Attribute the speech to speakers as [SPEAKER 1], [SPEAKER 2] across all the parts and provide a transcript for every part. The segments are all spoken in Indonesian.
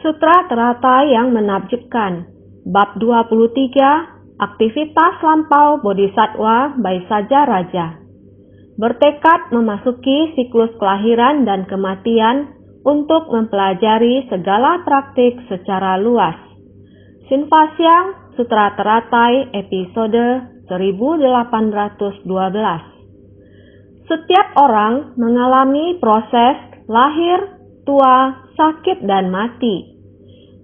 [SPEAKER 1] Sutra teratai yang menakjubkan. Bab 23, Aktivitas Lampau Bodhisatwa Baisaja Raja. Bertekad memasuki siklus kelahiran dan kematian untuk mempelajari segala praktik secara luas. Sinfasyang Sutra Teratai episode 1812. Setiap orang mengalami proses lahir, tua, sakit, dan mati.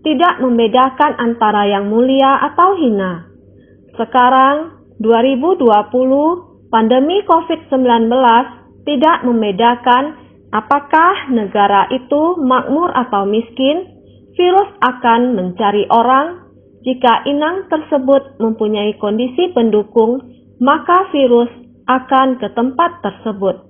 [SPEAKER 1] Tidak membedakan antara yang mulia atau hina. Sekarang, 2020, pandemi COVID-19 tidak membedakan apakah negara itu makmur atau miskin. Virus akan mencari orang. Jika inang tersebut mempunyai kondisi pendukung, maka virus akan ke tempat tersebut.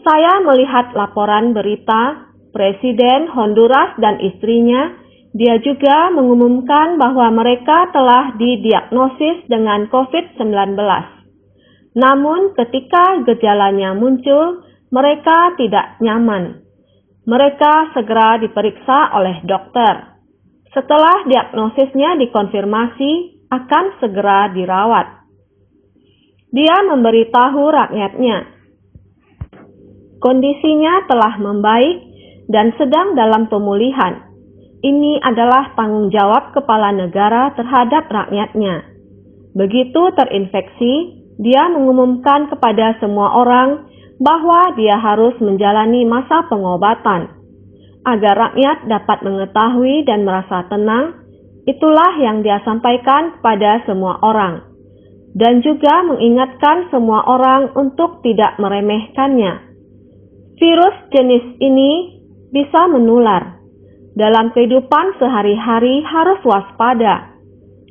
[SPEAKER 1] Saya melihat laporan berita Presiden Honduras dan istrinya. Dia juga mengumumkan bahwa mereka telah didiagnosis dengan COVID-19. Namun ketika gejalanya muncul, mereka tidak nyaman. Mereka segera diperiksa oleh dokter. Setelah diagnosisnya dikonfirmasi, akan segera dirawat. Dia memberitahu rakyatnya, kondisinya telah membaik dan sedang dalam pemulihan. Ini adalah tanggung jawab kepala negara terhadap rakyatnya. Begitu terinfeksi, dia mengumumkan kepada semua orang bahwa dia harus menjalani masa pengobatan. Agar rakyat dapat mengetahui dan merasa tenang, itulah yang dia sampaikan kepada semua orang. Dan juga mengingatkan semua orang untuk tidak meremehkannya. Virus jenis ini bisa menular. Dalam kehidupan sehari-hari harus waspada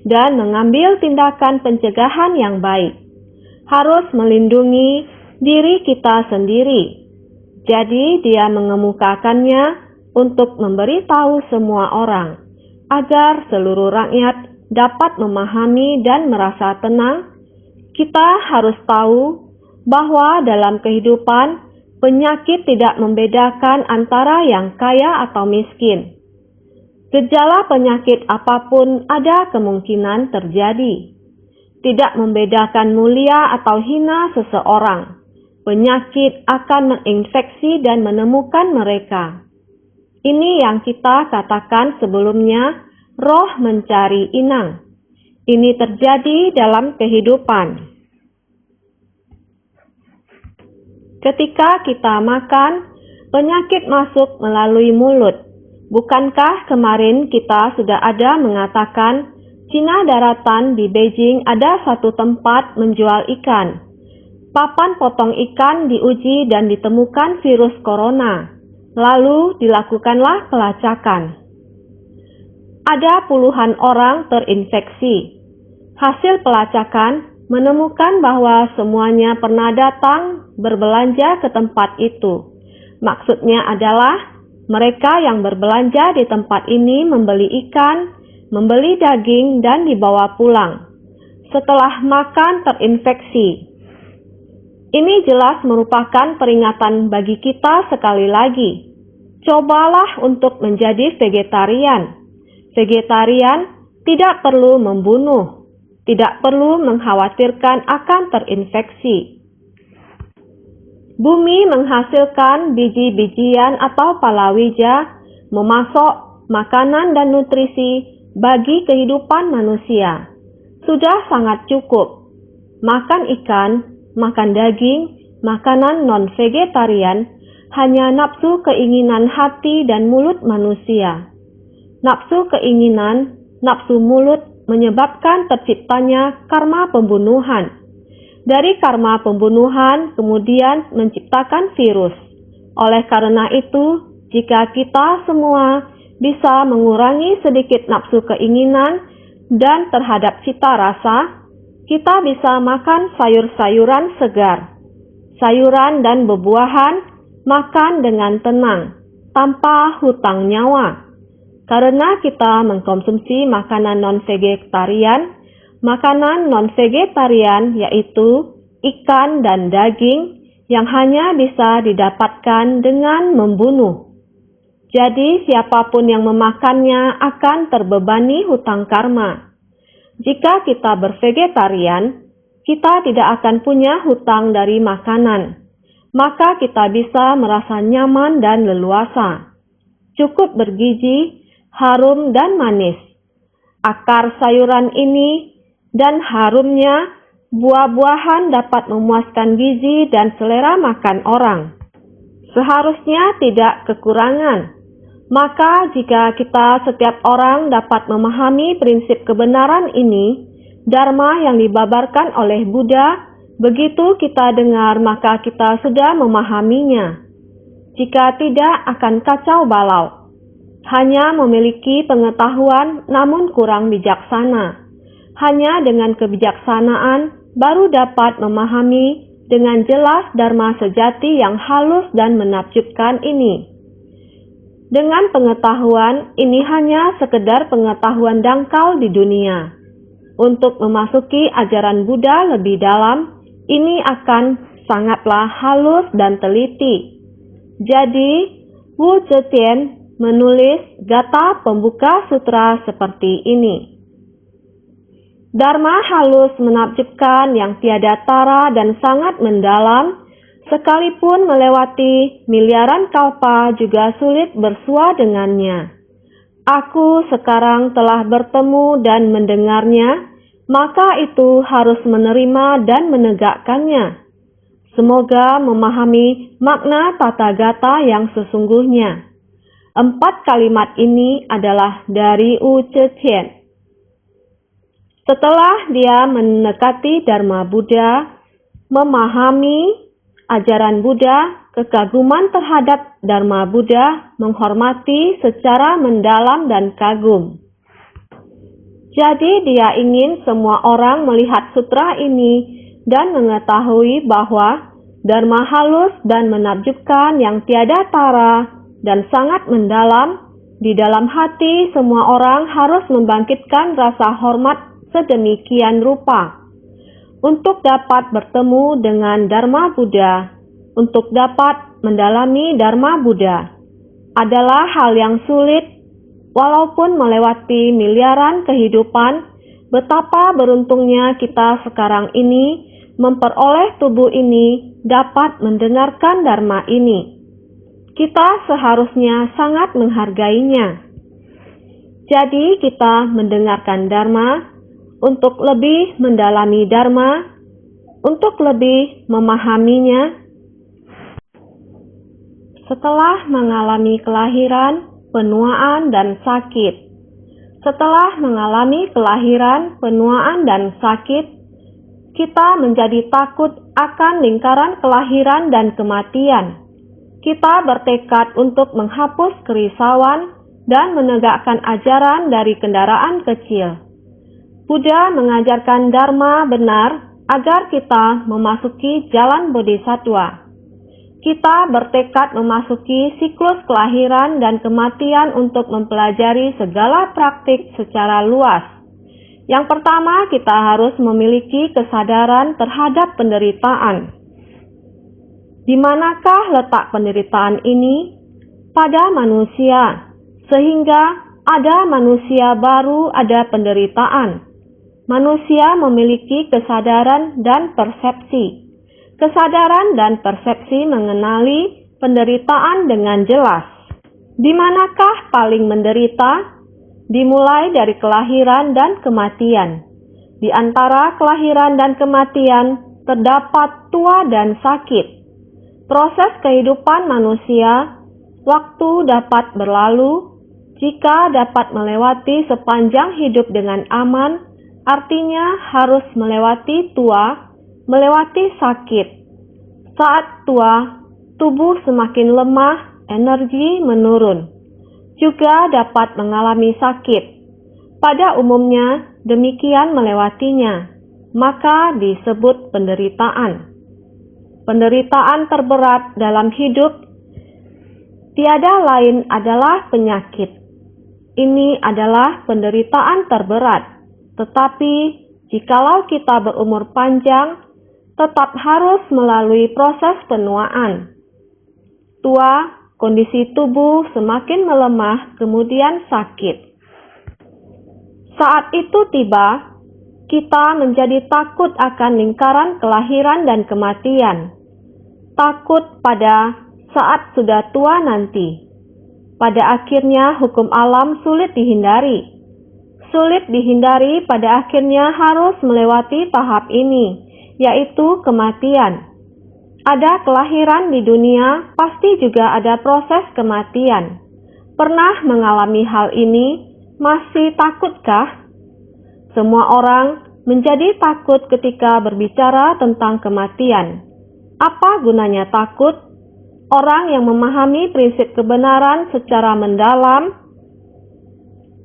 [SPEAKER 1] dan mengambil tindakan pencegahan yang baik. Harus melindungi diri kita sendiri. Jadi dia mengemukakannya untuk memberitahu semua orang agar seluruh rakyat dapat memahami dan merasa tenang. Kita harus tahu bahwa dalam kehidupan penyakit tidak membedakan antara yang kaya atau miskin. Gejala penyakit apapun ada kemungkinan terjadi. Tidak membedakan mulia atau hina seseorang. Penyakit akan menginfeksi dan menemukan mereka. Ini yang kita katakan sebelumnya, roh mencari inang. Ini terjadi dalam kehidupan. Ketika kita makan, penyakit masuk melalui mulut. Bukankah kemarin kita sudah ada mengatakan, Cina daratan di Beijing ada satu tempat menjual ikan. Papan potong ikan diuji dan ditemukan virus corona. Lalu dilakukanlah pelacakan. Ada puluhan orang terinfeksi. Hasil pelacakan menemukan bahwa semuanya pernah datang berbelanja ke tempat itu. Maksudnya adalah mereka yang berbelanja di tempat ini membeli ikan, membeli daging, dan dibawa pulang. Setelah makan terinfeksi. Ini jelas merupakan peringatan bagi kita sekali lagi. Cobalah untuk menjadi vegetarian. Vegetarian tidak perlu membunuh, tidak perlu mengkhawatirkan akan terinfeksi. Bumi menghasilkan biji-bijian atau palawija, memasok makanan dan nutrisi bagi kehidupan manusia. Sudah sangat cukup. Makan ikan, makan daging, makanan non-vegetarian, hanya nafsu keinginan hati dan mulut manusia. Nafsu keinginan, nafsu mulut menyebabkan terciptanya karma pembunuhan. Dari karma pembunuhan kemudian menciptakan virus. Oleh karena itu, jika kita semua bisa mengurangi sedikit nafsu keinginan dan terhadap cita rasa, kita bisa makan sayur-sayuran segar. Sayuran dan bebuahan makan dengan tenang, tanpa hutang nyawa. Karena kita mengkonsumsi makanan non-vegetarian, makanan non-vegetarian yaitu ikan dan daging yang hanya bisa didapatkan dengan membunuh. Jadi siapapun yang memakannya akan terbebani hutang karma. Jika kita bervegetarian, kita tidak akan punya hutang dari makanan. Maka kita bisa merasa nyaman dan leluasa. Cukup bergizi, harum dan manis. Akar sayuran ini dan harumnya, buah-buahan dapat memuaskan gizi dan selera makan orang. Seharusnya tidak kekurangan. Maka jika kita setiap orang dapat memahami prinsip kebenaran ini, Dharma yang dibabarkan oleh Buddha, begitu kita dengar maka kita sudah memahaminya. Jika tidak akan kacau balau. Hanya memiliki pengetahuan namun kurang bijaksana. Hanya dengan kebijaksanaan baru dapat memahami dengan jelas Dharma sejati yang halus dan menakjubkan ini. Dengan pengetahuan, ini hanya sekedar pengetahuan dangkal di dunia. Untuk memasuki ajaran Buddha lebih dalam, ini akan sangatlah halus dan teliti. Jadi, Wu Zetian menulis gata pembuka sutra seperti ini. Dharma halus menakjubkan yang tiada tara dan sangat mendalam, sekalipun melewati miliaran kalpa juga sulit bersua dengannya. Aku sekarang telah bertemu dan mendengarnya, maka itu harus menerima dan menegakkannya. Semoga memahami makna tata gata yang sesungguhnya. 4 kalimat ini adalah dari Wu Zetian. Setelah dia mendekati Dharma Buddha, memahami ajaran Buddha, kekaguman terhadap Dharma Buddha, menghormati secara mendalam dan kagum. Jadi dia ingin semua orang melihat sutra ini dan mengetahui bahwa Dharma halus dan menakjubkan yang tiada tara dan sangat mendalam, di dalam hati semua orang harus membangkitkan rasa hormat sedemikian rupa. Untuk dapat bertemu dengan Dharma Buddha, untuk dapat mendalami Dharma Buddha, adalah hal yang sulit, walaupun melewati miliaran kehidupan. Betapa beruntungnya kita sekarang ini memperoleh tubuh ini dapat mendengarkan Dharma ini. Kita seharusnya sangat menghargainya. Jadi kita mendengarkan Dharma, untuk lebih mendalami Dharma, untuk lebih memahaminya. Setelah mengalami kelahiran, penuaan, dan sakit. Setelah mengalami kelahiran, penuaan, dan sakit, kita menjadi takut akan lingkaran kelahiran dan kematian. Kita bertekad untuk menghapus kerisauan dan menegakkan ajaran dari kendaraan kecil. Buddha mengajarkan Dharma benar agar kita memasuki jalan Bodhisattva. Kita bertekad memasuki siklus kelahiran dan kematian untuk mempelajari segala praktik secara luas. Yang pertama, kita harus memiliki kesadaran terhadap penderitaan. Di manakah letak penderitaan ini? Pada manusia, sehingga ada manusia baru, ada penderitaan. Manusia memiliki kesadaran dan persepsi. Kesadaran dan persepsi mengenali penderitaan dengan jelas. Di manakah paling menderita? Dimulai dari kelahiran dan kematian. Di antara kelahiran dan kematian terdapat tua dan sakit. Proses kehidupan manusia, waktu dapat berlalu. Jika dapat melewati sepanjang hidup dengan aman, artinya harus melewati tua, melewati sakit. Saat tua, tubuh semakin lemah, energi menurun. Juga dapat mengalami sakit. Pada umumnya, demikian melewatinya, maka disebut penderitaan. Penderitaan terberat dalam hidup tiada lain adalah penyakit. Ini adalah penderitaan terberat. Tetapi, jikalau kita berumur panjang, tetap harus melalui proses penuaan. Tua, kondisi tubuh semakin melemah, kemudian sakit. Saat itu tiba, kita menjadi takut akan lingkaran kelahiran dan kematian. Takut pada saat sudah tua nanti. Pada akhirnya hukum alam sulit dihindari. Sulit dihindari, pada akhirnya harus melewati tahap ini, yaitu kematian. Ada kelahiran di dunia, pasti juga ada proses kematian. Pernah mengalami hal ini? Masih takutkah? Semua orang menjadi takut ketika berbicara tentang kematian. Apa gunanya takut? Orang yang memahami prinsip kebenaran secara mendalam,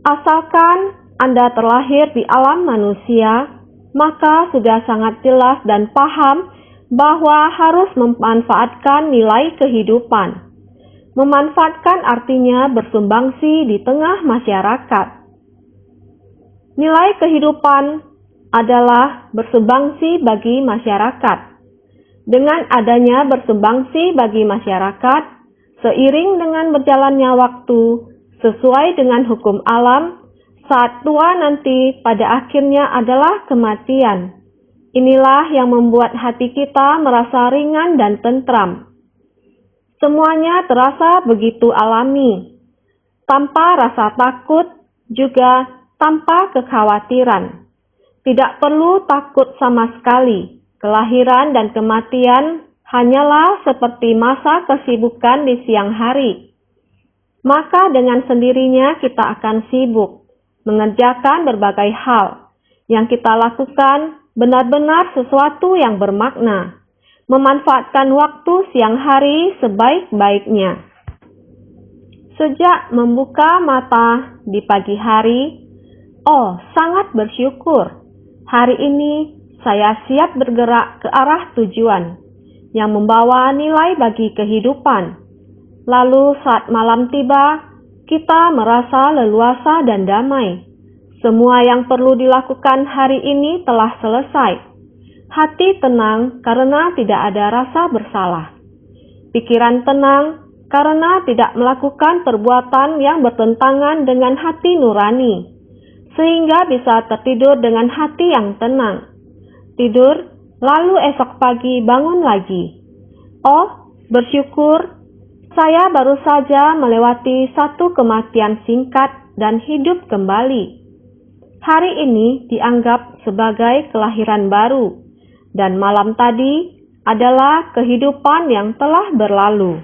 [SPEAKER 1] asalkan Anda terlahir di alam manusia, maka sudah sangat jelas dan paham bahwa harus memanfaatkan nilai kehidupan. Memanfaatkan artinya bersumbangsi di tengah masyarakat. Nilai kehidupan adalah bersumbangsi bagi masyarakat. Dengan adanya bersumbangsi bagi masyarakat, seiring dengan berjalannya waktu, sesuai dengan hukum alam, saat tua nanti pada akhirnya adalah kematian. Inilah yang membuat hati kita merasa ringan dan tentram. Semuanya terasa begitu alami, tanpa rasa takut, juga tanpa kekhawatiran. Tidak perlu takut sama sekali. Kelahiran dan kematian hanyalah seperti masa kesibukan di siang hari. Maka dengan sendirinya kita akan sibuk mengerjakan berbagai hal. Yang kita lakukan benar-benar sesuatu yang bermakna, memanfaatkan waktu siang hari sebaik-baiknya. Sejak membuka mata di pagi hari, sangat bersyukur. Hari ini saya siap bergerak ke arah tujuan yang membawa nilai bagi kehidupan. Lalu saat malam tiba, kita merasa leluasa dan damai. Semua yang perlu dilakukan hari ini telah selesai. Hati tenang karena tidak ada rasa bersalah. Pikiran tenang karena tidak melakukan perbuatan yang bertentangan dengan hati nurani, sehingga bisa tertidur dengan hati yang tenang. Tidur, lalu esok pagi bangun lagi. Bersyukur, saya baru saja melewati satu kematian singkat dan hidup kembali. Hari ini dianggap sebagai kelahiran baru, dan malam tadi adalah kehidupan yang telah berlalu.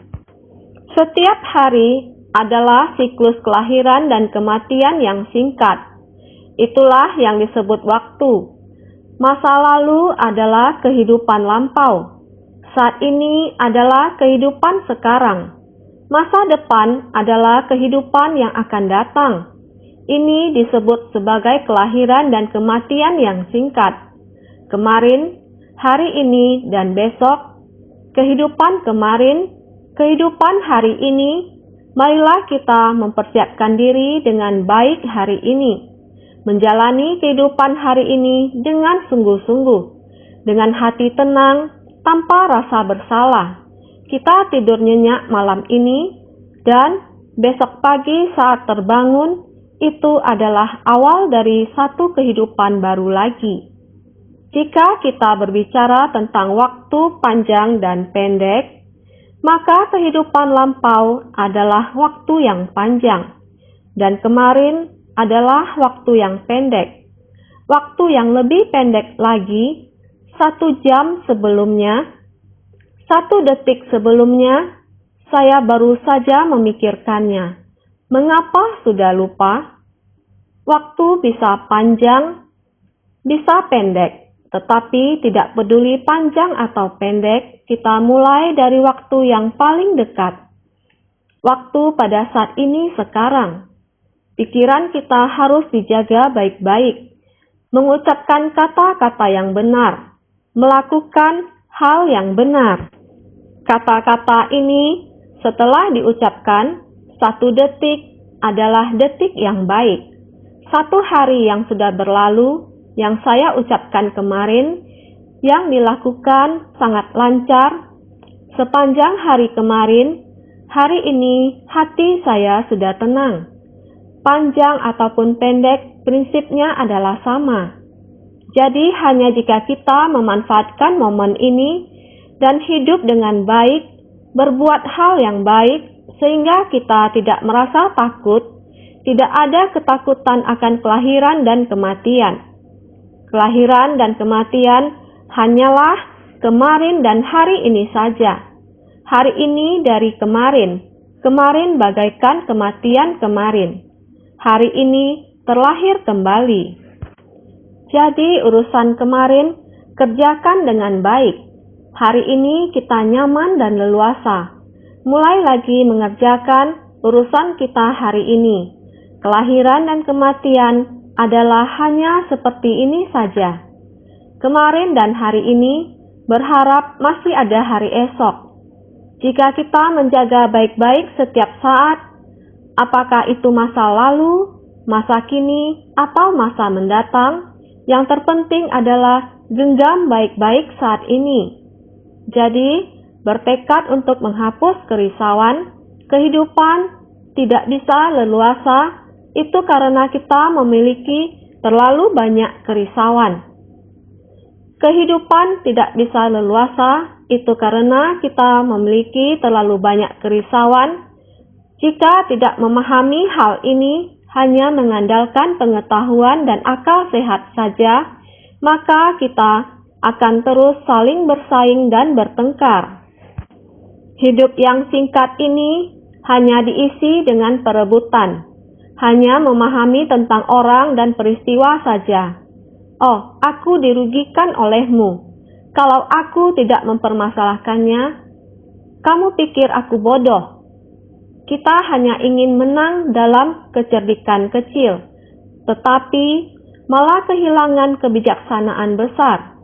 [SPEAKER 1] Setiap hari adalah siklus kelahiran dan kematian yang singkat. Itulah yang disebut waktu. Masa lalu adalah kehidupan lampau. Saat ini adalah kehidupan sekarang. Masa depan adalah kehidupan yang akan datang. Ini disebut sebagai kelahiran dan kematian yang singkat. Kemarin, hari ini, dan besok. Kehidupan kemarin, kehidupan hari ini. Marilah kita mempersiapkan diri dengan baik hari ini. Menjalani kehidupan hari ini dengan sungguh-sungguh. Dengan hati tenang, tanpa rasa bersalah. Kita tidur nyenyak malam ini, dan besok pagi saat terbangun, itu adalah awal dari satu kehidupan baru lagi. Jika kita berbicara tentang waktu panjang dan pendek, maka kehidupan lampau adalah waktu yang panjang, dan kemarin adalah waktu yang pendek. Waktu yang lebih pendek lagi, 1 jam sebelumnya, 1 detik sebelumnya, saya baru saja memikirkannya. Mengapa sudah lupa? Waktu bisa panjang, bisa pendek, tetapi tidak peduli panjang atau pendek, kita mulai dari waktu yang paling dekat. Waktu pada saat ini sekarang. Pikiran kita harus dijaga baik-baik, mengucapkan kata-kata yang benar, melakukan hal yang benar. Kata-kata ini setelah diucapkan, 1 detik adalah detik yang baik. 1 hari yang sudah berlalu, yang saya ucapkan kemarin, yang dilakukan sangat lancar. Sepanjang hari kemarin, Hari ini hati saya sudah tenang. Panjang ataupun pendek, prinsipnya adalah sama. Jadi hanya jika kita memanfaatkan momen ini dan hidup dengan baik, berbuat hal yang baik, sehingga kita tidak merasa takut, tidak ada ketakutan akan kelahiran dan kematian. Kelahiran dan kematian hanyalah kemarin dan hari ini saja. Hari ini dari kemarin, kemarin bagaikan kematian kemarin. Hari ini terlahir kembali. Jadi urusan kemarin kerjakan dengan baik. Hari ini kita nyaman dan leluasa. Mulai lagi mengerjakan urusan kita hari ini. Kelahiran dan kematian adalah hanya seperti ini saja. Kemarin dan hari ini berharap masih ada hari esok. Jika kita menjaga baik-baik setiap saat, apakah itu masa lalu, masa kini, atau masa mendatang, yang terpenting adalah genggam baik-baik saat ini. Jadi, bertekad untuk menghapus kerisauan, kehidupan tidak bisa leluasa, itu karena kita memiliki terlalu banyak kerisauan. Kehidupan tidak bisa leluasa, itu karena kita memiliki terlalu banyak kerisauan. Jika tidak memahami hal ini, hanya mengandalkan pengetahuan dan akal sehat saja, maka kita akan terus saling bersaing dan bertengkar. Hidup yang singkat ini hanya diisi dengan perebutan, hanya memahami tentang orang dan peristiwa saja. Oh, aku dirugikan olehmu. Kalau aku tidak mempermasalahkannya, kamu pikir aku bodoh. Kita hanya ingin menang dalam kecerdikan kecil, tetapi malah kehilangan kebijaksanaan besar.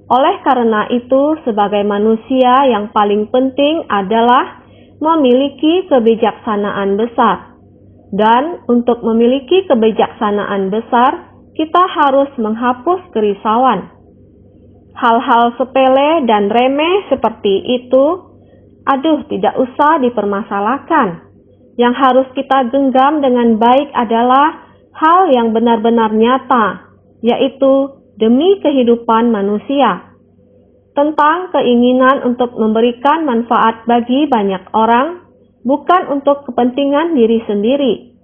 [SPEAKER 1] Oleh karena itu, sebagai manusia yang paling penting adalah memiliki kebijaksanaan besar. Dan untuk memiliki kebijaksanaan besar, kita harus menghapus kerisauan. Hal-hal sepele dan remeh seperti itu, tidak usah dipermasalahkan. Yang harus kita genggam dengan baik adalah hal yang benar-benar nyata, yaitu demi kehidupan manusia. Tentang keinginan untuk memberikan manfaat bagi banyak orang, bukan untuk kepentingan diri sendiri,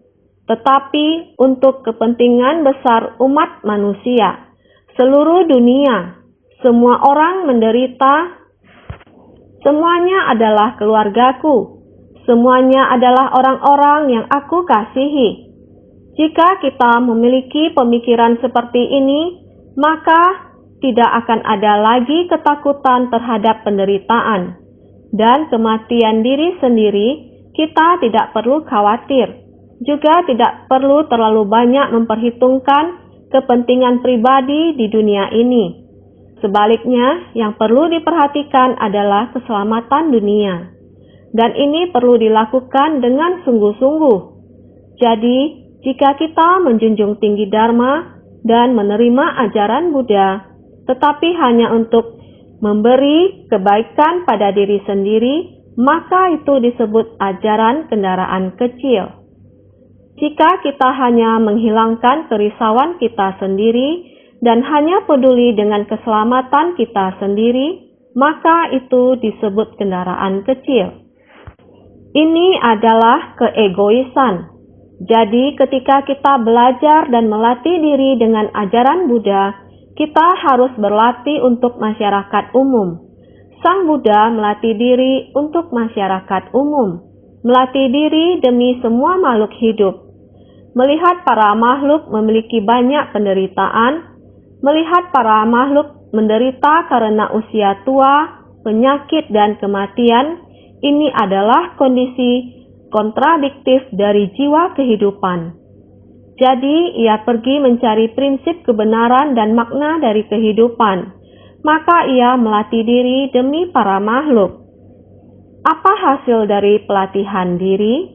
[SPEAKER 1] tetapi untuk kepentingan besar umat manusia, seluruh dunia. Semua orang menderita, semuanya adalah keluargaku, semuanya adalah orang-orang yang aku kasihi. Jika kita memiliki pemikiran seperti ini, maka tidak akan ada lagi ketakutan terhadap penderitaan dan kematian diri sendiri. Kita tidak perlu khawatir, juga tidak perlu terlalu banyak memperhitungkan kepentingan pribadi di dunia ini. Sebaliknya, yang perlu diperhatikan adalah keselamatan dunia. Dan ini perlu dilakukan dengan sungguh-sungguh. Jadi, jika kita menjunjung tinggi Dharma dan menerima ajaran Buddha, tetapi hanya untuk memberi kebaikan pada diri sendiri, maka itu disebut ajaran kendaraan kecil. Jika kita hanya menghilangkan kerisauan kita sendiri dan hanya peduli dengan keselamatan kita sendiri, maka itu disebut kendaraan kecil. Ini adalah keegoisan. Jadi ketika kita belajar dan melatih diri dengan ajaran Buddha, kita harus berlatih untuk masyarakat umum. Sang Buddha melatih diri untuk masyarakat umum, melatih diri demi semua makhluk hidup. Melihat para makhluk memiliki banyak penderitaan, melihat para makhluk menderita karena usia tua, penyakit, dan kematian, ini adalah kondisi kontradiktif dari jiwa kehidupan. Jadi, ia pergi mencari prinsip kebenaran dan makna dari kehidupan. Maka ia melatih diri demi para makhluk. Apa hasil dari pelatihan diri?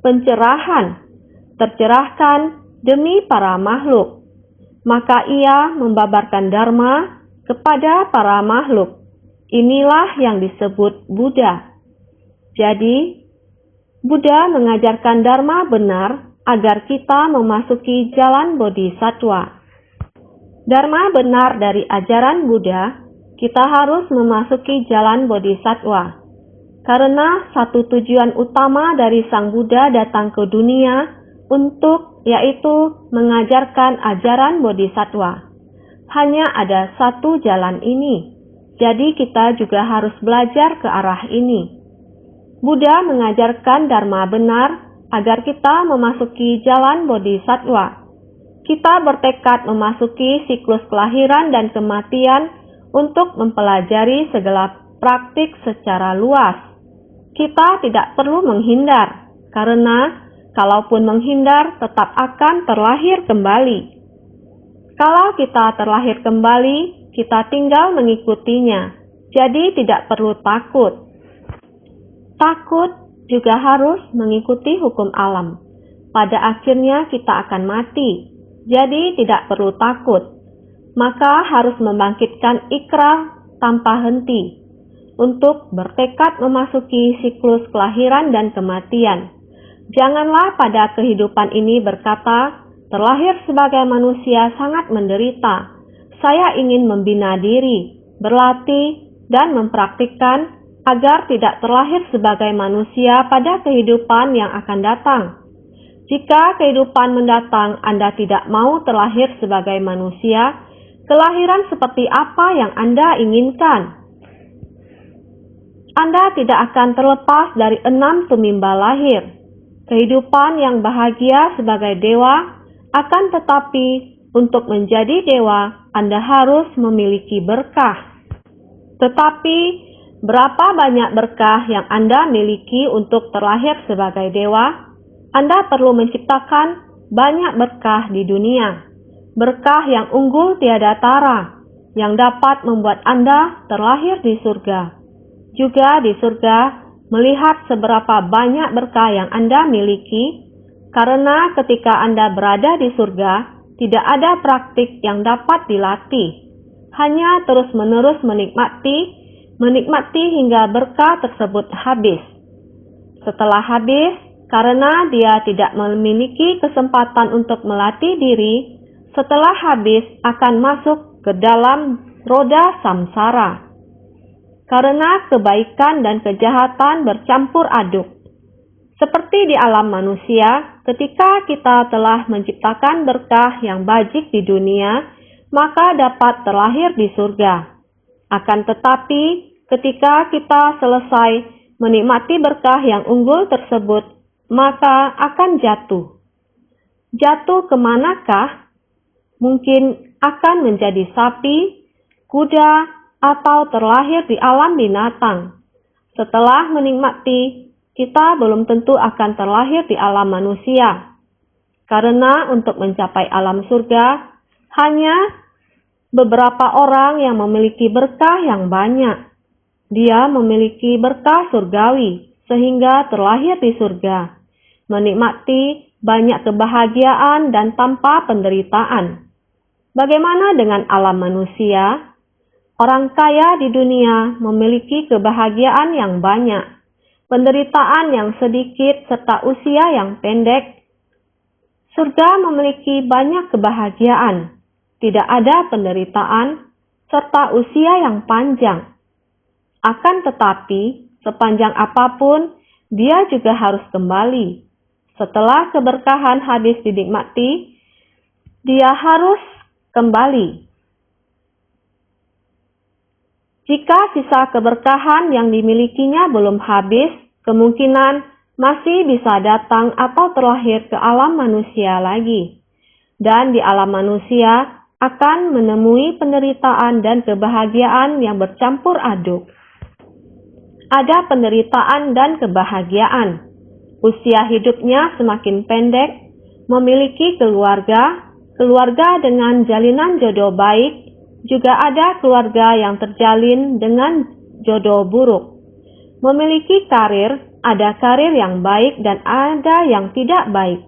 [SPEAKER 1] Pencerahan. Tercerahkan demi para makhluk. Maka ia membabarkan Dharma kepada para makhluk. Inilah yang disebut Buddha. Jadi, Buddha mengajarkan dharma benar agar kita memasuki jalan bodhisattva. Dharma benar dari ajaran Buddha, kita harus memasuki jalan bodhisattva. Karena satu tujuan utama dari Sang Buddha datang ke dunia yaitu mengajarkan ajaran bodhisattva. Hanya ada satu jalan ini, jadi kita juga harus belajar ke arah ini. Buddha mengajarkan dharma benar agar kita memasuki jalan bodhisattva. Kita bertekad memasuki siklus kelahiran dan kematian untuk mempelajari segala praktik secara luas. Kita tidak perlu menghindar, karena kalaupun menghindar tetap akan terlahir kembali. Kalau kita terlahir kembali, kita tinggal mengikutinya, jadi tidak perlu takut. Takut juga harus mengikuti hukum alam. Pada akhirnya kita akan mati. Jadi tidak perlu takut, maka harus membangkitkan ikrar tanpa henti untuk bertekad memasuki siklus kelahiran dan kematian. Janganlah pada kehidupan ini berkata, terlahir sebagai manusia sangat menderita. Saya ingin membina diri, berlatih, dan mempraktikkan agar tidak terlahir sebagai manusia pada kehidupan yang akan datang. Jika kehidupan mendatang Anda tidak mau terlahir sebagai manusia, kelahiran seperti apa yang Anda inginkan? Anda tidak akan terlepas dari 6 tumimbal lahir. Kehidupan yang bahagia sebagai dewa, akan tetapi untuk menjadi dewa, Anda harus memiliki berkah. Tetapi, berapa banyak berkah yang Anda miliki untuk terlahir sebagai dewa? Anda perlu menciptakan banyak berkah di dunia. Berkah yang unggul tiada tara, yang dapat membuat Anda terlahir di surga. Juga di surga, melihat seberapa banyak berkah yang Anda miliki, karena ketika Anda berada di surga, tidak ada praktik yang dapat dilatih. Hanya terus-menerus menikmati hingga berkah tersebut habis. Setelah habis, karena dia tidak memiliki kesempatan untuk melatih diri, setelah habis akan masuk ke dalam roda samsara. Karena kebaikan dan kejahatan bercampur aduk. Seperti di alam manusia, ketika kita telah menciptakan berkah yang bajik di dunia, maka dapat terlahir di surga. Akan tetapi, ketika kita selesai menikmati berkah yang unggul tersebut, maka akan jatuh. Jatuh kemanakah? Mungkin akan menjadi sapi, kuda, atau terlahir di alam binatang. Setelah menikmati, kita belum tentu akan terlahir di alam manusia. Karena untuk mencapai alam surga, hanya beberapa orang yang memiliki berkah yang banyak. Dia memiliki berkah surgawi, sehingga terlahir di surga. Menikmati banyak kebahagiaan dan tanpa penderitaan. Bagaimana dengan alam manusia? Orang kaya di dunia memiliki kebahagiaan yang banyak, penderitaan yang sedikit, serta usia yang pendek. Surga memiliki banyak kebahagiaan, tidak ada penderitaan, serta usia yang panjang. Akan tetapi, sepanjang apapun, dia juga harus kembali. Setelah keberkahan habis dinikmati, dia harus kembali. Jika sisa keberkahan yang dimilikinya belum habis, kemungkinan masih bisa datang atau terlahir ke alam manusia lagi. Dan di alam manusia akan menemui penderitaan dan kebahagiaan yang bercampur aduk. Ada penderitaan dan kebahagiaan. Usia hidupnya semakin pendek, memiliki keluarga dengan jalinan jodoh baik, juga ada keluarga yang terjalin dengan jodoh buruk. Memiliki karir, ada karir yang baik dan ada yang tidak baik.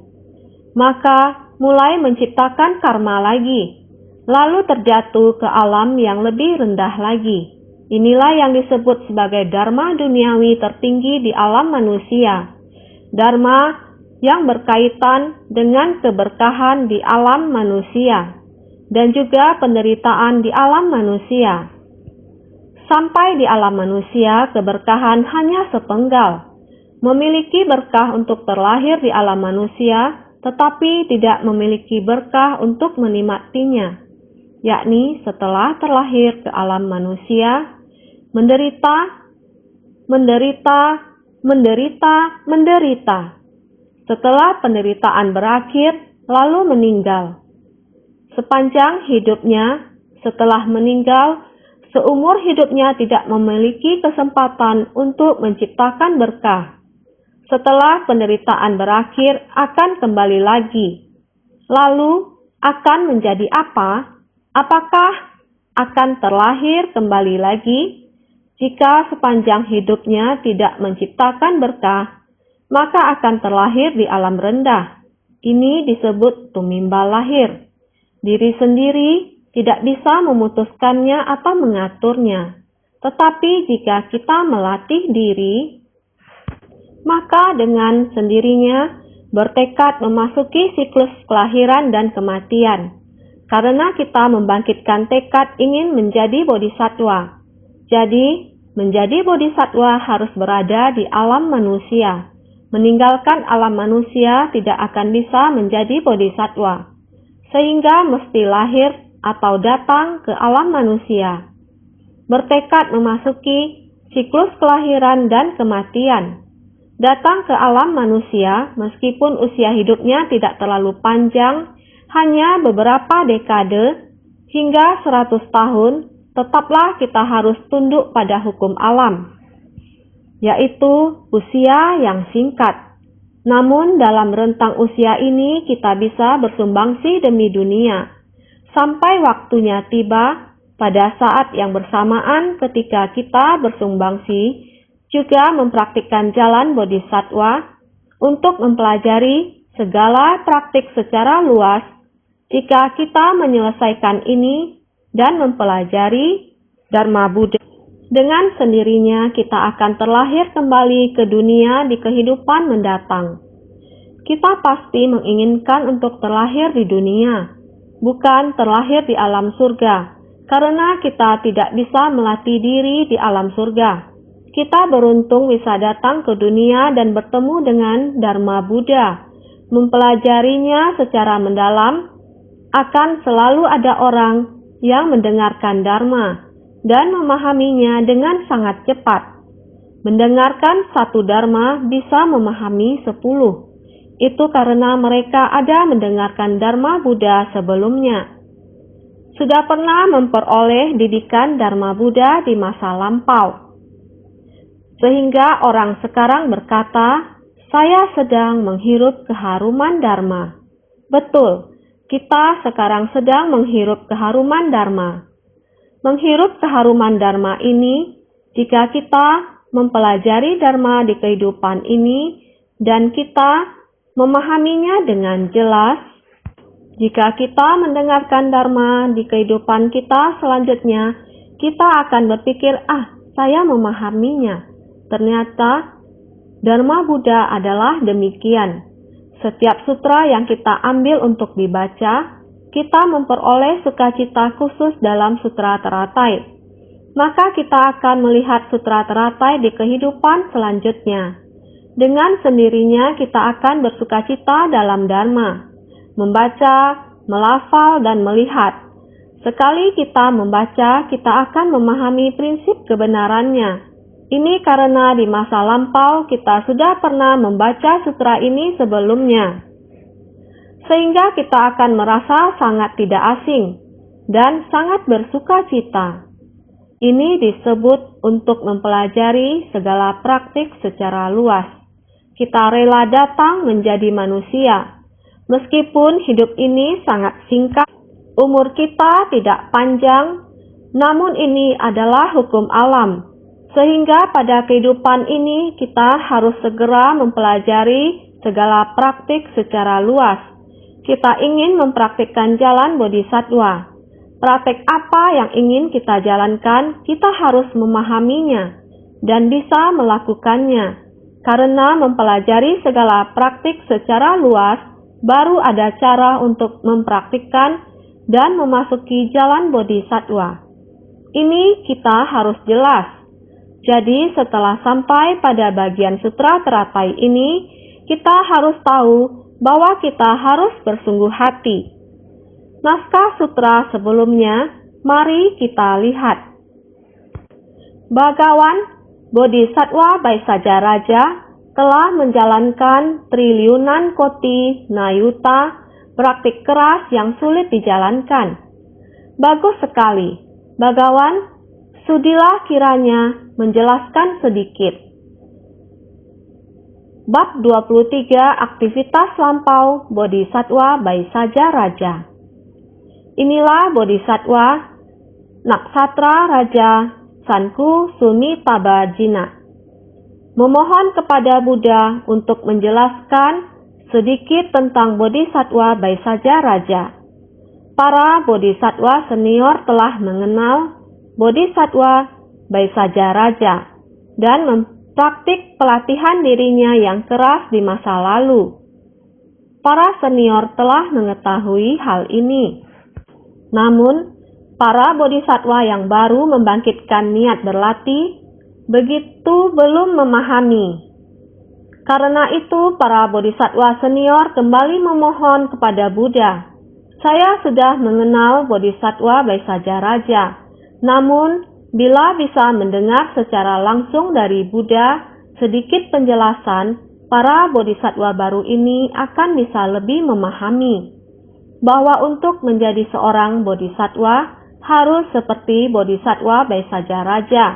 [SPEAKER 1] Maka mulai menciptakan karma lagi, lalu terjatuh ke alam yang lebih rendah lagi. Inilah yang disebut sebagai dharma duniawi tertinggi di alam manusia. dharma yang berkaitan dengan keberkahan di alam manusia, dan juga penderitaan di alam manusia. Sampai di alam manusia, keberkahan hanya sepenggal, memiliki berkah untuk terlahir di alam manusia, tetapi tidak memiliki berkah untuk menikmatinya, yakni setelah terlahir ke alam manusia, menderita. Setelah penderitaan berakhir, lalu meninggal. Sepanjang hidupnya, setelah meninggal, seumur hidupnya tidak memiliki kesempatan untuk menciptakan berkah. Setelah penderitaan berakhir, akan kembali lagi. Lalu, akan menjadi apa? Apakah akan terlahir kembali lagi? Jika sepanjang hidupnya tidak menciptakan berkah, maka akan terlahir di alam rendah. Ini disebut tumimbal lahir. Diri sendiri tidak bisa memutuskannya atau mengaturnya. Tetapi jika kita melatih diri, maka dengan sendirinya bertekad memasuki siklus kelahiran dan kematian. Karena kita membangkitkan tekad ingin menjadi bodhisatwa. Jadi, menjadi bodhisatwa harus berada di alam manusia. Meninggalkan alam manusia tidak akan bisa menjadi bodhisatwa, sehingga mesti lahir atau datang ke alam manusia. Bertekad memasuki siklus kelahiran dan kematian. Datang ke alam manusia meskipun usia hidupnya tidak terlalu panjang, hanya beberapa dekade hingga 100 tahun, tetaplah kita harus tunduk pada hukum alam, yaitu usia yang singkat. Namun dalam rentang usia ini kita bisa bersumbangsi demi dunia, sampai waktunya tiba pada saat yang bersamaan ketika kita bersumbangsi, juga mempraktikkan jalan bodhisatwa untuk mempelajari segala praktik secara luas. Jika kita menyelesaikan ini dan mempelajari Dharma Buddha, dengan sendirinya kita akan terlahir kembali ke dunia di kehidupan mendatang. Kita pasti menginginkan untuk terlahir di dunia, bukan terlahir di alam surga, karena kita tidak bisa melatih diri di alam surga. Kita beruntung bisa datang ke dunia dan bertemu dengan Dharma Buddha, mempelajarinya secara mendalam. Akan selalu ada orang yang mendengarkan Dharma dan memahaminya dengan sangat cepat. Mendengarkan satu Dharma bisa memahami 10. Itu karena mereka ada mendengarkan Dharma Buddha sebelumnya. Sudah pernah memperoleh didikan Dharma Buddha di masa lampau. Sehingga orang sekarang berkata, saya sedang menghirup keharuman Dharma. Betul, kita sekarang sedang menghirup keharuman Dharma. Menghirup keharuman Dharma ini, jika kita mempelajari Dharma di kehidupan ini, dan kita memahaminya dengan jelas, jika kita mendengarkan Dharma di kehidupan kita selanjutnya, kita akan berpikir, saya memahaminya. Ternyata Dharma Buddha adalah demikian. Setiap sutra yang kita ambil untuk dibaca, kita memperoleh sukacita khusus dalam sutra teratai. Maka kita akan melihat sutra teratai di kehidupan selanjutnya. Dengan sendirinya kita akan bersukacita dalam Dharma, membaca, melafal, dan melihat. Sekali kita membaca, kita akan memahami prinsip kebenarannya. Ini karena di masa lampau kita sudah pernah membaca sutra ini sebelumnya. Sehingga kita akan merasa sangat tidak asing dan sangat bersukacita. Ini disebut untuk mempelajari segala praktik secara luas. Kita rela datang menjadi manusia. Meskipun hidup ini sangat singkat, umur kita tidak panjang, namun ini adalah hukum alam. Sehingga pada kehidupan ini kita harus segera mempelajari segala praktik secara luas. Kita ingin mempraktikkan jalan bodhisatwa. Praktik apa yang ingin kita jalankan, kita harus memahaminya dan bisa melakukannya. Karena mempelajari segala praktik secara luas, baru ada cara untuk mempraktikkan dan memasuki jalan bodhisattva. Ini kita harus jelas. Jadi setelah sampai pada bagian sutra teratai ini, kita harus tahu bahwa kita harus bersungguh hati. Naskah sutra sebelumnya, mari kita lihat. Bhagawan Bodhisattva Baisaja Raja telah menjalankan triliunan koti nayuta, praktik keras yang sulit dijalankan. Bagus sekali, Bhagawan, sudilah kiranya menjelaskan sedikit. Bab 23 Aktivitas Lampau Bodhisattva Baisaja Raja. Inilah Bodhisattva Naksatra Raja Sanku Sumi Tabajina. Memohon kepada Buddha untuk menjelaskan sedikit tentang Bodhisattva Baisaja Raja. Para Bodhisattva senior telah mengenal Bodhisattva Baisaja Raja dan mempraktik pelatihan dirinya yang keras di masa lalu. Para senior telah mengetahui hal ini. Namun, para bodhisattva yang baru membangkitkan niat berlatih, begitu belum memahami. Karena itu, para bodhisattva senior kembali memohon kepada Buddha. Saya sudah mengenal Bodhisattva Baisaja Raja, namun bila bisa mendengar secara langsung dari Buddha sedikit penjelasan, para bodhisattva baru ini akan bisa lebih memahami bahwa untuk menjadi seorang bodhisattva harus seperti Bodhisattva Baisaja Raja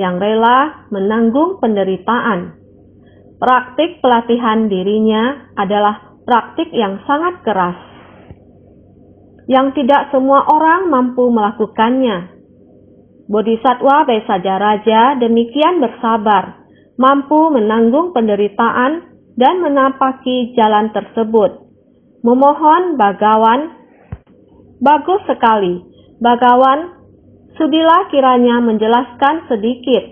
[SPEAKER 1] yang rela menanggung penderitaan. Praktik pelatihan dirinya adalah praktik yang sangat keras, yang tidak semua orang mampu melakukannya. Bodhisattva Baisaja Raja demikian bersabar, mampu menanggung penderitaan dan menampaki jalan tersebut. Memohon Bhagawan, bagus sekali. Bhagawan, sudilah kiranya menjelaskan sedikit.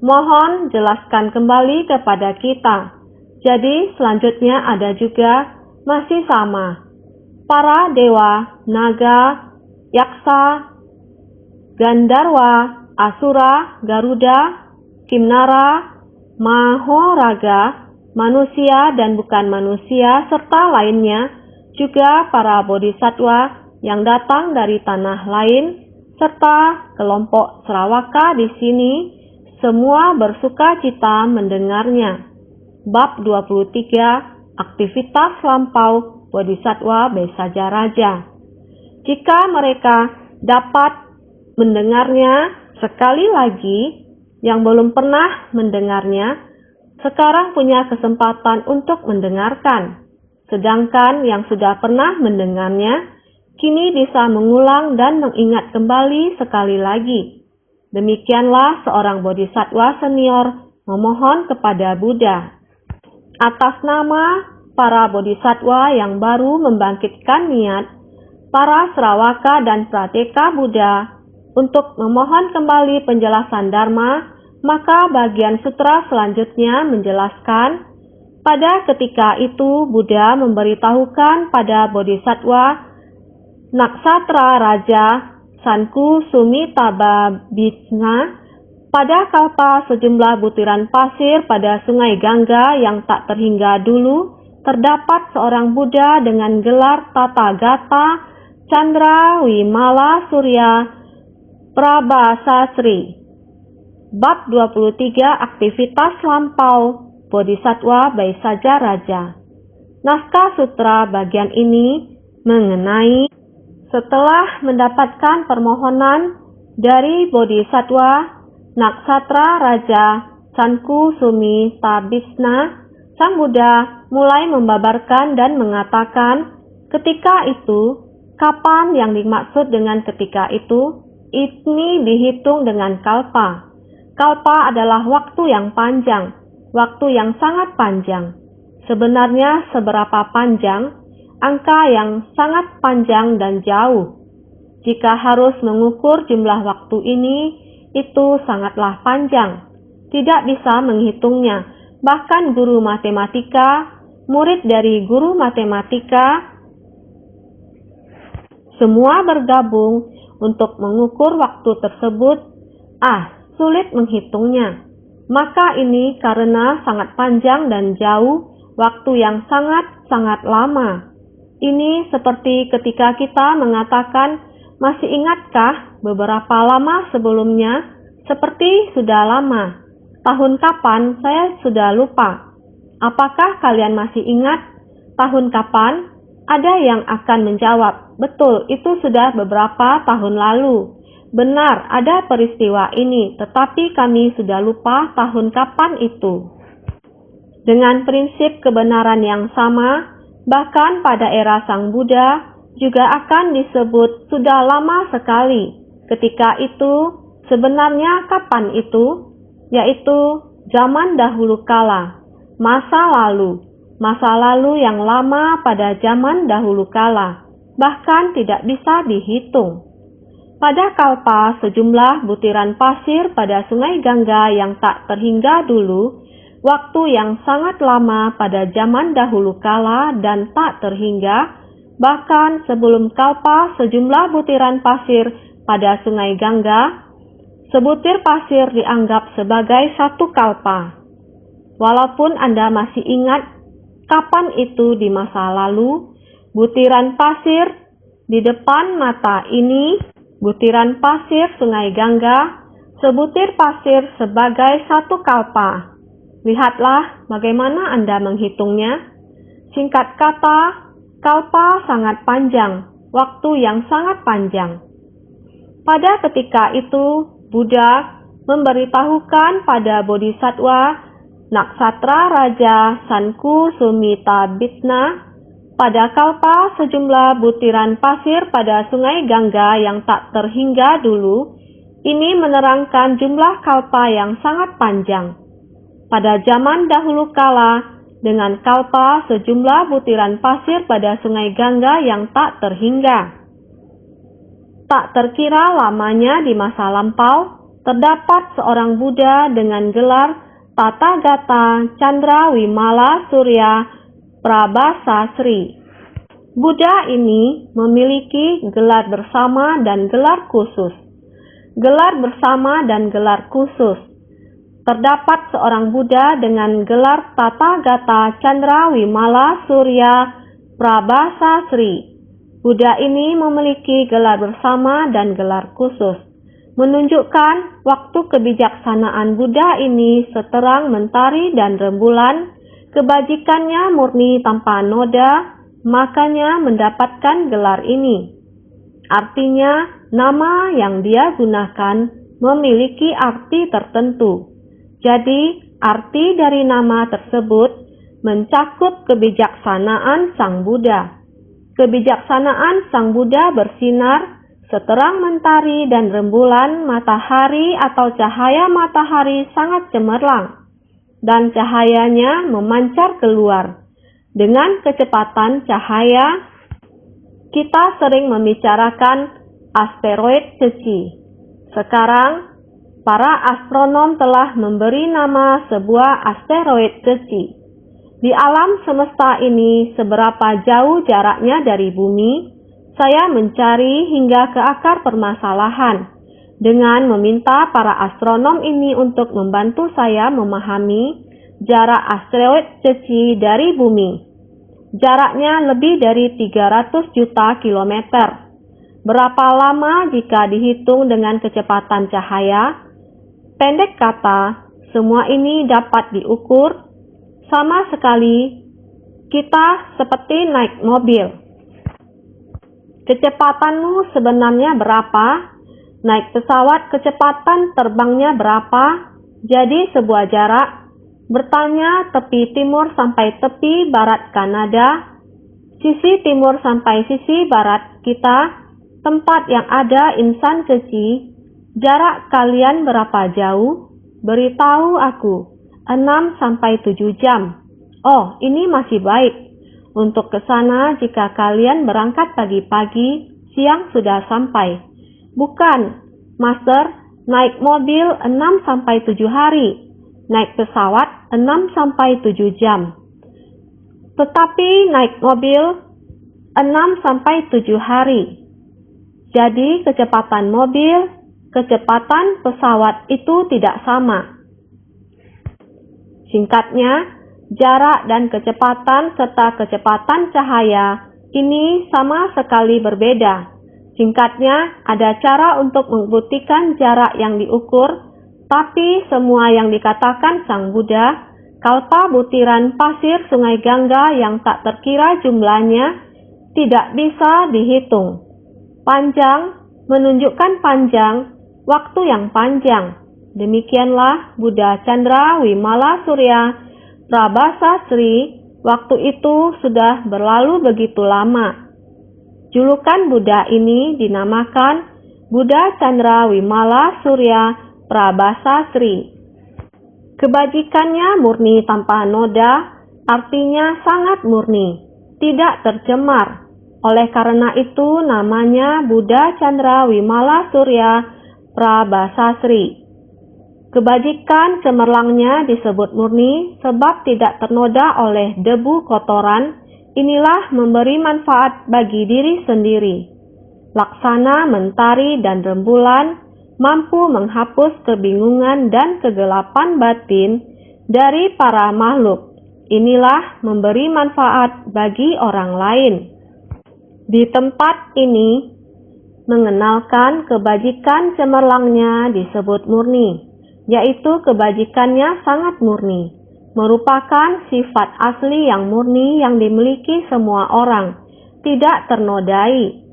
[SPEAKER 1] Mohon jelaskan kembali kepada kita. Jadi selanjutnya ada juga masih sama. Para dewa, naga, yaksa, Gandarwa, Asura, Garuda, Kimnara, Mahoraga, manusia dan bukan manusia serta lainnya, juga para bodhisattva yang datang dari tanah lain, serta kelompok Sravaka di sini, semua bersuka cita mendengarnya. Bab 23 Aktivitas Lampau Bodhisattva Baisaja Raja. Jika mereka dapat mendengarnya sekali lagi, yang belum pernah mendengarnya, sekarang punya kesempatan untuk mendengarkan. Sedangkan yang sudah pernah mendengarnya, kini bisa mengulang dan mengingat kembali sekali lagi. Demikianlah seorang bodhisattva senior memohon kepada Buddha. Atas nama para bodhisattva yang baru membangkitkan niat, para Sravaka dan Prateka Buddha untuk memohon kembali penjelasan Dharma, maka bagian sutra selanjutnya menjelaskan, pada ketika itu Buddha memberitahukan pada bodhisattva Naksatra Raja Sanku Sumi Tababhishna, pada kalpa sejumlah butiran pasir pada sungai Gangga yang tak terhingga dulu, terdapat seorang Buddha dengan gelar Tathagata Chandra Wimala Surya Prabhasasri. Bab 23 Aktivitas Lampau Bodhisattva Baisaja Raja. Naskah sutra bagian ini mengenai setelah mendapatkan permohonan dari Bodhisattva Naksatra Raja Sanku Sumi Tabhishna, Sang Buddha mulai membabarkan dan mengatakan, ketika itu, kapan yang dimaksud dengan ketika itu? Ini dihitung dengan kalpa. Kalpa adalah waktu yang panjang, waktu yang sangat panjang. Sebenarnya seberapa panjang? Angka yang sangat panjang dan jauh. Jika harus mengukur jumlah waktu ini, itu sangatlah panjang. Tidak bisa menghitungnya, bahkan guru matematika, murid dari guru matematika, semua bergabung untuk mengukur waktu tersebut. Sulit menghitungnya. Maka ini karena sangat panjang dan jauh, waktu yang sangat-sangat lama. Ini seperti ketika kita mengatakan, masih ingatkah beberapa lama sebelumnya? Seperti sudah lama. Tahun kapan saya sudah lupa. Apakah kalian masih ingat tahun kapan? Ada yang akan menjawab, betul, itu sudah beberapa tahun lalu. Benar, ada peristiwa ini, tetapi kami sudah lupa tahun kapan itu. Dengan prinsip kebenaran yang sama, bahkan pada era Sang Buddha juga akan disebut sudah lama sekali. Ketika itu, sebenarnya kapan itu? Yaitu zaman dahulu kala, masa lalu yang lama pada zaman dahulu kala, bahkan tidak bisa dihitung. Pada kalpa sejumlah butiran pasir pada sungai Gangga yang tak terhingga dulu, waktu yang sangat lama pada zaman dahulu kala dan tak terhingga, bahkan sebelum kalpa sejumlah butiran pasir pada sungai Gangga, sebutir pasir dianggap sebagai satu kalpa. Walaupun Anda masih ingat kapan itu di masa lalu, butiran pasir di depan mata ini, butiran pasir sungai Gangga, sebutir pasir sebagai satu kalpa. Lihatlah bagaimana Anda menghitungnya. Singkat kata, kalpa sangat panjang, waktu yang sangat panjang. Pada ketika itu, Buddha memberitahukan pada Bodhisattva Naksatra Raja Sanku Sumita Bitna, pada kalpa sejumlah butiran pasir pada sungai Gangga yang tak terhingga dulu, ini menerangkan jumlah kalpa yang sangat panjang. Pada zaman dahulu kala, dengan kalpa sejumlah butiran pasir pada sungai Gangga yang tak terhingga. Tak terkira lamanya di masa lampau, terdapat seorang Buddha dengan gelar Tathagata Chandra Wimala Surya Prabhasa Sri. Buddha ini memiliki gelar bersama dan gelar khusus. Gelar bersama dan gelar khusus. Terdapat seorang Buddha dengan gelar Tathagata Chandra Wimala Surya Prabhasa Sri. Buddha ini memiliki gelar bersama dan gelar khusus, menunjukkan waktu kebijaksanaan Buddha ini seterang mentari dan rembulan, kebajikannya murni tanpa noda, makanya mendapatkan gelar ini. Artinya, nama yang dia gunakan memiliki arti tertentu. Jadi, arti dari nama tersebut mencakup kebijaksanaan Sang Buddha. Kebijaksanaan Sang Buddha bersinar seterang mentari dan rembulan matahari atau cahaya matahari sangat cemerlang, dan cahayanya memancar keluar. Dengan kecepatan cahaya, kita sering membicarakan asteroid Ceci. Sekarang, para astronom telah memberi nama sebuah asteroid Ceci. Di alam semesta ini, seberapa jauh jaraknya dari bumi, saya mencari hingga ke akar permasalahan dengan meminta para astronom ini untuk membantu saya memahami jarak asteroid Ceci dari bumi. Jaraknya lebih dari 300 juta kilometer. Berapa lama jika dihitung dengan kecepatan cahaya? Pendek kata, semua ini dapat diukur. Sama sekali, kita seperti naik mobil. Kecepatanmu sebenarnya berapa? Naik pesawat kecepatan terbangnya berapa? Jadi sebuah jarak. Bertanya tepi timur sampai tepi barat Kanada, sisi timur sampai sisi barat kita, tempat yang ada insan Ceci, jarak kalian berapa jauh? Beritahu aku, 6 sampai 7 jam. Oh, ini masih baik. Untuk ke sana jika kalian berangkat pagi-pagi, siang sudah sampai. Bukan, Master, naik mobil 6 sampai 7 hari. naik pesawat 6-7 jam. Tetapi naik mobil 6-7 hari. Jadi kecepatan mobil, kecepatan pesawat itu tidak sama. Singkatnya, jarak dan kecepatan serta kecepatan cahaya ini sama sekali berbeda. Singkatnya, ada cara untuk membuktikan jarak yang diukur, tapi semua yang dikatakan Sang Buddha, kalpa butiran pasir Sungai Gangga yang tak terkira jumlahnya, tidak bisa dihitung. Panjang menunjukkan panjang, waktu yang panjang. Demikianlah Buddha Chandra Wimala Surya Prabhasa Sri, waktu itu sudah berlalu begitu lama. Julukan Buddha ini dinamakan Buddha Chandra Wimala Surya Prabhasa Sri. Kebajikannya murni tanpa noda, artinya sangat murni, tidak tercemar. Oleh karena itu namanya Buddha Chandra Wimala Surya Prabhasa Sri. Kebajikan cemerlangnya disebut murni sebab tidak ternoda oleh debu kotoran. Inilah memberi manfaat bagi diri sendiri. Laksana, mentari, dan rembulan mampu menghapus kebingungan dan kegelapan batin dari para makhluk. Inilah memberi manfaat bagi orang lain. Di tempat ini, mengenalkan kebajikan cemerlangnya disebut murni, yaitu kebajikannya sangat murni, merupakan sifat asli yang murni yang dimiliki semua orang, tidak ternodai.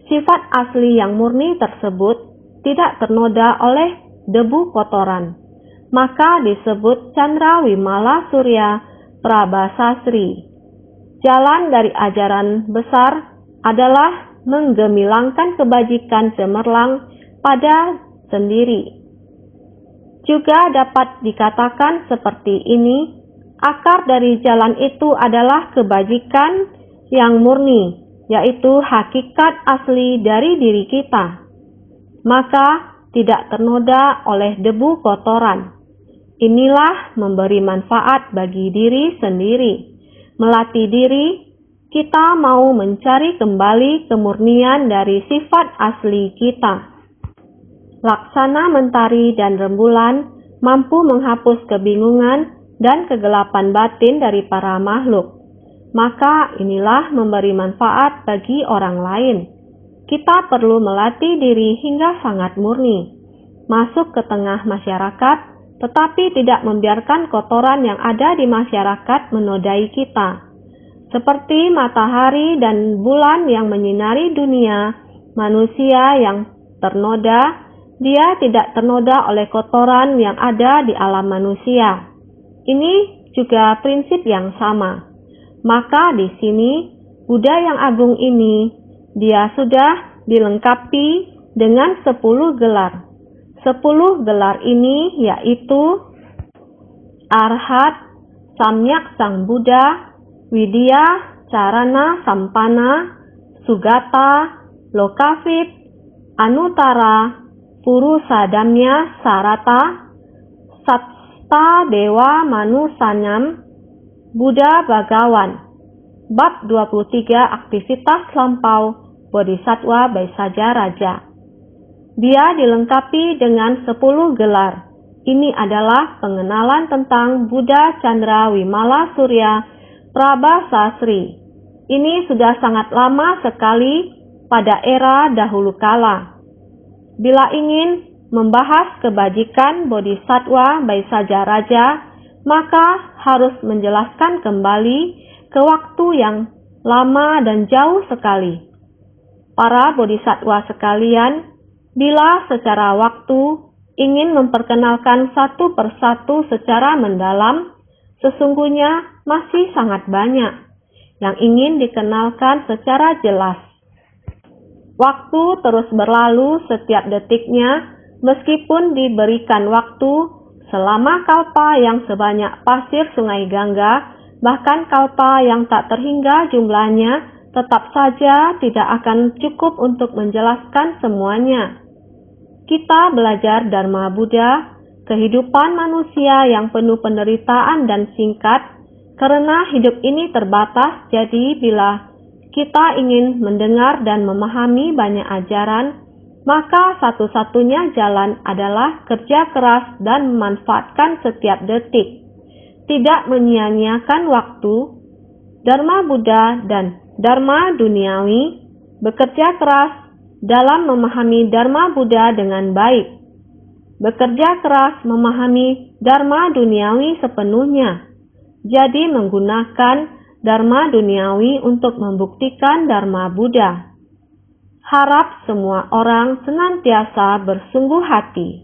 [SPEAKER 1] Sifat asli yang murni tersebut tidak ternoda oleh debu kotoran, maka disebut Chandra Wimala Surya Prabhasa Sri. Jalan dari ajaran besar adalah menggemilangkan kebajikan cemerlang pada sendiri. Juga dapat dikatakan seperti ini, akar dari jalan itu adalah kebajikan yang murni, yaitu hakikat asli dari diri kita. Maka tidak ternoda oleh debu kotoran. Inilah memberi manfaat bagi diri sendiri. Melatih diri, kita mau mencari kembali kemurnian dari sifat asli kita. Laksana, mentari, dan rembulan mampu menghapus kebingungan dan kegelapan batin dari para makhluk. Maka inilah memberi manfaat bagi orang lain. Kita perlu melatih diri hingga sangat murni, masuk ke tengah masyarakat, tetapi tidak membiarkan kotoran yang ada di masyarakat menodai kita. Seperti matahari dan bulan yang menyinari dunia, manusia yang ternoda, dia tidak ternoda oleh kotoran yang ada di alam manusia. Ini juga prinsip yang sama. Maka di sini, Buddha yang agung ini, dia sudah dilengkapi dengan 10 gelar. 10 gelar ini yaitu Arhat, Samyak Sang Buddha, Widya, Carana Sampana, Sugata, Lokavit, Anutara, Purusadamya Sarata, Satsta Dewa Manusanyam, Buddha Bhagawan. Bab 23 Aktivitas Lampau Bodhisattva Baisaja Raja. Dia dilengkapi dengan 10 gelar. Ini adalah pengenalan tentang Buddha Chandra Wimala Surya Prabhasa Sri. Ini sudah sangat lama sekali pada era dahulu kala. Bila ingin membahas kebajikan Bodhisattva Baisaja Raja, maka harus menjelaskan kembali ke waktu yang lama dan jauh sekali. Para bodhisattva sekalian, bila secara waktu ingin memperkenalkan satu persatu secara mendalam, sesungguhnya masih sangat banyak yang ingin dikenalkan secara jelas. Waktu terus berlalu setiap detiknya, meskipun diberikan waktu selama kalpa yang sebanyak pasir Sungai Gangga, bahkan kalpa yang tak terhingga jumlahnya, tetap saja tidak akan cukup untuk menjelaskan semuanya. Kita belajar Dharma Buddha kehidupan manusia yang penuh penderitaan dan singkat, karena hidup ini terbatas. Jadi bila kita ingin mendengar dan memahami banyak ajaran, maka satu-satunya jalan adalah kerja keras dan memanfaatkan setiap detik, tidak menyia-nyiakan waktu. Dharma Buddha dan Dharma Duniawi bekerja keras dalam memahami Dharma Buddha dengan baik, bekerja keras memahami Dharma Duniawi sepenuhnya, jadi menggunakan Dharma Duniawi untuk membuktikan Dharma Buddha. Harap semua orang senantiasa bersungguh hati.